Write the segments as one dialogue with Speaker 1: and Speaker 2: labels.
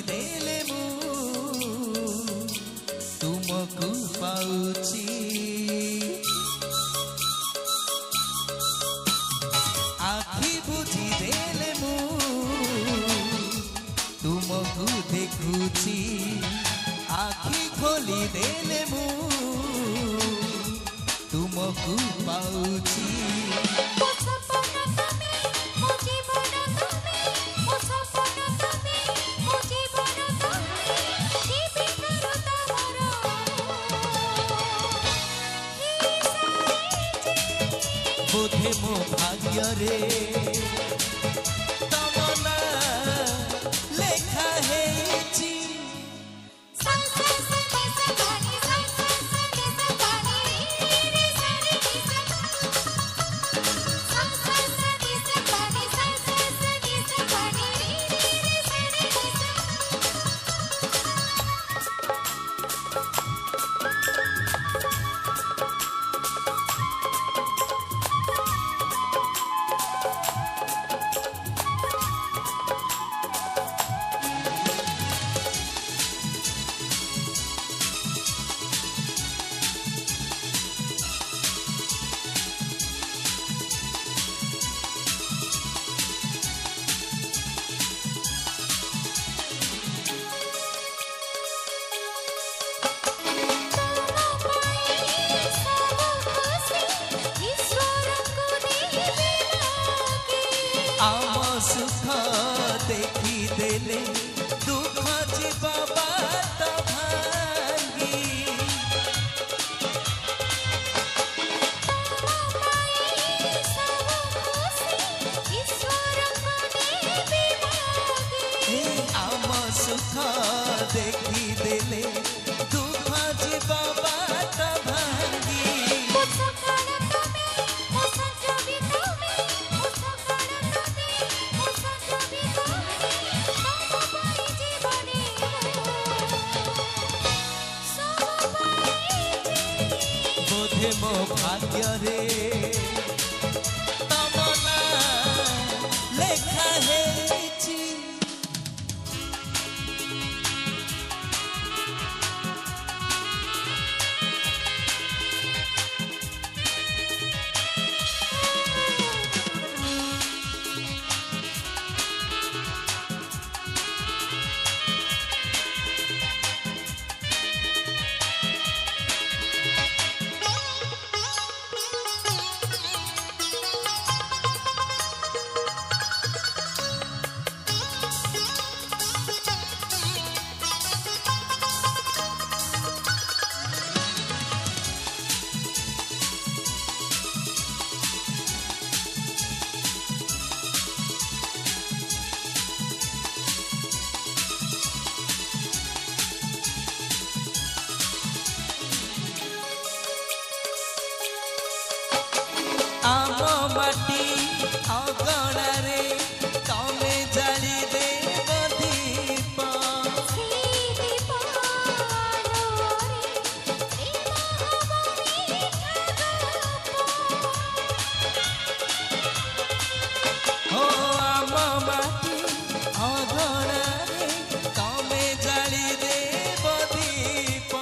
Speaker 1: देले मु तुमको पाउची आखि बुझी देले मु तुमको देखुची आखि खोली देले मु तुमको पाउची बोधे मो भाग्य रे तमना लेखा हेची आम सुख देखी देले दुख जीवा बात भांगी आम सुख देखी देले दुख जीवा बात भांगी बोधे मो भाग्य रे तमना लेखा हेची आम माटी अगणा रे तमे जाली देव दीप हो आम माटी अगणा रे तमे जाली देव दीप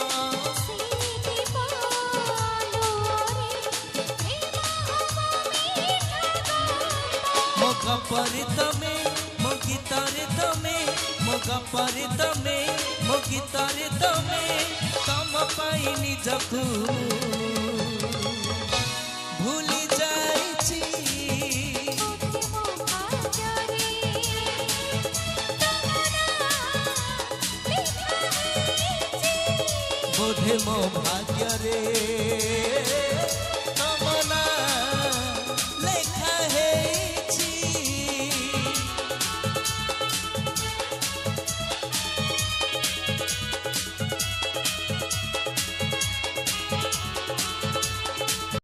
Speaker 1: मोगपरि तमे मो गीतरे तमे मोगपरि तमे मो गीतरे तमे तम पाई निजकु भूली जाइछि बोधे मो भाग्य रे